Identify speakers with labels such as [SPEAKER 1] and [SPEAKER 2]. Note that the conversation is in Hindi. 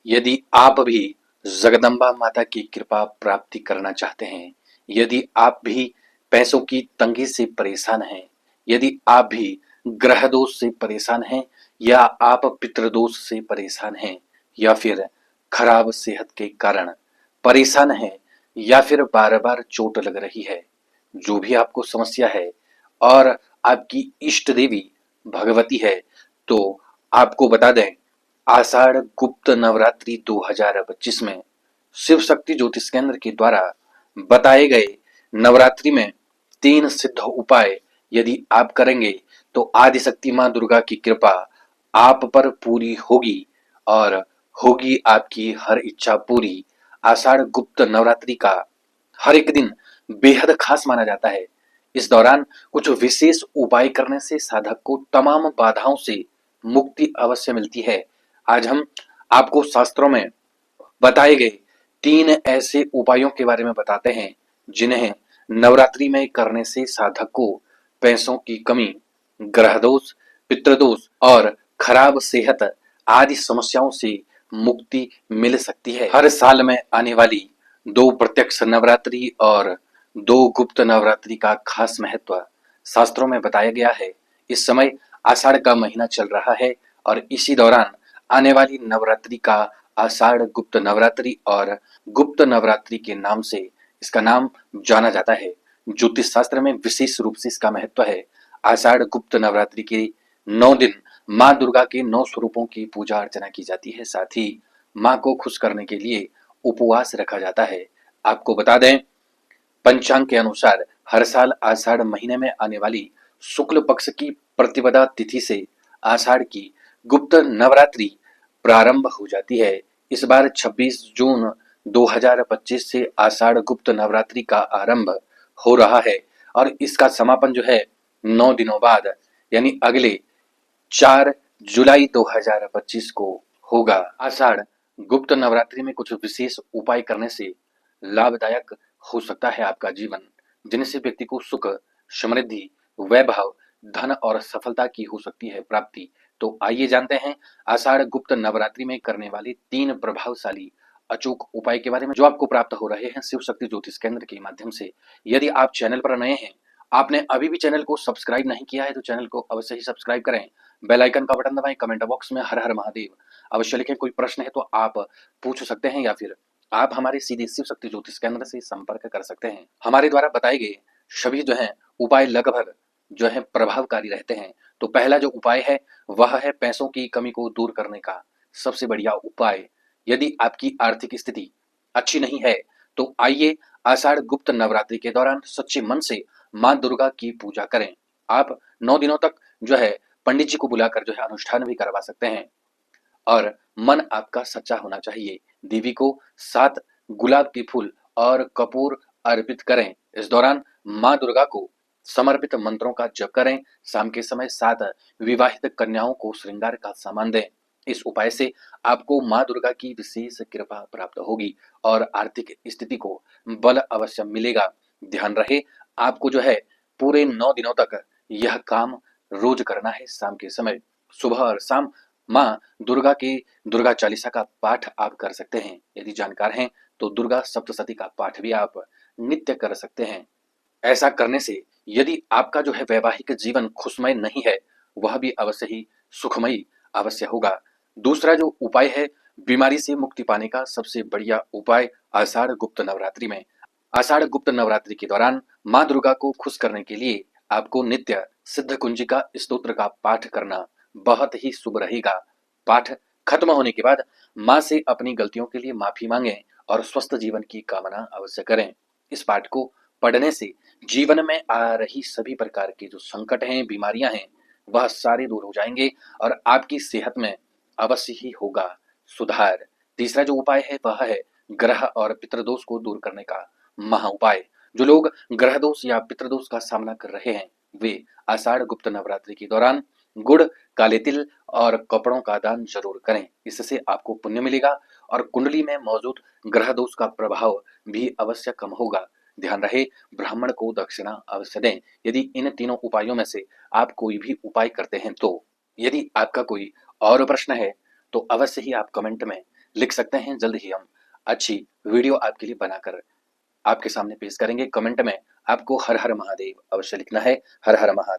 [SPEAKER 1] यदि आप भी जगदम्बा माता की कृपा प्राप्ति करना चाहते हैं, यदि आप भी पैसों की तंगी से परेशान हैं, यदि आप भी ग्रह दोष से परेशान हैं, या आप पितृदोष से परेशान हैं, या फिर खराब सेहत के कारण परेशान हैं, या फिर बार बार चोट लग रही है, जो भी आपको समस्या है और आपकी इष्ट देवी भगवती है, तो आपको बता दें, आषाढ़ गुप्त नवरात्रि 2025 में शिव शक्ति ज्योतिष केंद्र के द्वारा बताए गए नवरात्रि में 3 सिद्ध उपाय यदि आप करेंगे तो आदिशक्ति मां दुर्गा की कृपा आप पर पूरी होगी और होगी आपकी हर इच्छा पूरी। आषाढ़ गुप्त नवरात्रि का हर एक दिन बेहद खास माना जाता है। इस दौरान कुछ विशेष उपाय करने से साधक को तमाम बाधाओं से मुक्ति अवश्य मिलती है। आज हम आपको शास्त्रों में बताए गए 3 ऐसे उपायों के बारे में बताते हैं जिन्हें नवरात्रि में करने से साधक को पैसों की कमी, ग्रह दोष, पितृदोष और खराब सेहत आदि समस्याओं से मुक्ति मिल सकती है। हर साल में आने वाली 2 प्रत्यक्ष नवरात्रि और 2 गुप्त नवरात्रि का खास महत्व शास्त्रों में बताया गया है। इस समय आषाढ़ का महीना चल रहा है और इसी दौरान आने वाली नवरात्रि का आषाढ़ गुप्त नवरात्रि और गुप्त नवरात्रि के नाम से इसका नाम जाना जाता है। ज्योतिष शास्त्र में विशेष रूप से इसका महत्व है। आषाढ़ गुप्त नवरात्रि के 9 दिन माँ दुर्गा के 9 स्वरूपों की पूजा अर्चना की जाती है। साथ ही माँ को खुश करने के लिए उपवास रखा जाता है। आपको बता दें, पंचांग के अनुसार हर साल आषाढ़ महीने में आने वाली शुक्ल पक्ष की प्रतिपदा तिथि से आषाढ़ की गुप्त नवरात्रि प्रारंभ हो जाती है। इस बार 26 जून 2025 से आषाढ़ गुप्त नवरात्रि का आरंभ हो रहा है और इसका समापन जो है 9 दिनों बाद यानी अगले 4 जुलाई 2025 को होगा। आषाढ़ गुप्त नवरात्रि में कुछ विशेष उपाय करने से लाभदायक हो सकता है आपका जीवन, जिनसे व्यक्ति को सुख, समृद्धि, वैभव, धन और सफलता की हो सकती है प्राप्ति। तो आइए जानते हैं आषाढ़ गुप्त नवरात्रि में करने वाले 3 प्रभावशाली अचूक उपाय के बारे में, जो आपको प्राप्त हो रहे हैं शिव शक्ति ज्योतिष केंद्र के माध्यम से। यदि आप चैनल पर नए हैं, आपने अभी भी चैनल को सब्सक्राइब नहीं किया है, तो चैनल को अवश्य ही सब्सक्राइब करें, बेल आइकन का बटन दबाएं, कमेंट बॉक्स में हर हर महादेव अवश्य लिखें। कोई प्रश्न है तो आप पूछ सकते हैं या फिर आप हमारे सीधे शिव शक्ति ज्योतिष केंद्र से संपर्क कर सकते हैं। हमारे द्वारा बताए गए सभी जो है उपाय लगभग जो है प्रभावकारी रहते हैं। तो पहला जो उपाय है वह है पैसों की कमी को दूर करने का सबसे बढ़िया उपाय। यदि आपकी आर्थिक स्थिति अच्छी नहीं है तो आइए आषाढ़ गुप्त नवरात्रि के दौरान सच्चे मन से मां दुर्गा की पूजा करें। आप 9 दिनों तक जो है पंडित जी को बुलाकर जो है अनुष्ठान भी करवा सकते हैं और मन आपका सच्चा होना चाहिए। देवी को 7 गुलाब के फूल और कपूर अर्पित करें। इस दौरान मां दुर्गा को समर्पित मंत्रों का जप करें। शाम के समय 7 विवाहित कन्याओं को श्रृंगार का सामान दें। इस उपाय से आपको मां दुर्गा की विशेष कृपा प्राप्त होगी और आर्थिक स्थिति को बल अवश्य मिलेगा। ध्यान रहे, आपको जो है पूरे 9 दिनों तक यह काम रोज करना है। शाम के समय, सुबह और शाम मां दुर्गा के दुर्गा चालीसा का पाठ आप कर सकते हैं। यदि जानकार हैं तो दुर्गा सप्तशती का पाठ भी आप नित्य कर सकते हैं। ऐसा करने से यदि आपका जो है वैवाहिक जीवन खुशमय नहीं है, वह भी अवश्य ही सुखमयी अवश्य होगा। दूसरा जो उपाय है बीमारी से मुक्ति पाने का सबसे बढ़िया उपाय आषाढ़ गुप्त नवरात्रि में। आषाढ़ गुप्त नवरात्रि के दौरान मां दुर्गा को खुश करने के लिए आपको नित्य सिद्ध कुंजिका स्तोत्र का पाठ करना बहुत ही शुभ रहेगा। पाठ खत्म होने के बाद मां से अपनी गलतियों के लिए माफी मांगें और स्वस्थ जीवन की कामना अवश्य करें। इस पाठ को पढ़ने से जीवन में आ रही सभी प्रकार के जो संकट हैं, बीमारियां हैं, वह सारे दूर हो जाएंगे और आपकी सेहत में अवश्य ही होगा सुधार। तीसरा जो उपाय है वह है ग्रह और पितृदोष को दूर करने का महा उपाय। जो लोग ग्रह दोष या पितृदोष का सामना कर रहे हैं, वे आषाढ़ गुप्त नवरात्रि के दौरान गुड़, काले तिल और कपड़ों का दान जरूर करें। इससे आपको पुण्य मिलेगा और कुंडली में मौजूद ग्रह दोष का प्रभाव भी अवश्य कम होगा। ध्यान रहे, ब्राह्मण को दक्षिणा अवश्य दें। यदि इन तीनों उपायों में से आप कोई भी उपाय करते हैं तो, यदि आपका कोई और प्रश्न है तो अवश्य ही आप कमेंट में लिख सकते हैं। जल्द ही हम अच्छी वीडियो आपके लिए बनाकर आपके सामने पेश करेंगे। कमेंट में आपको हर हर महादेव अवश्य लिखना है। हर हर महादेव।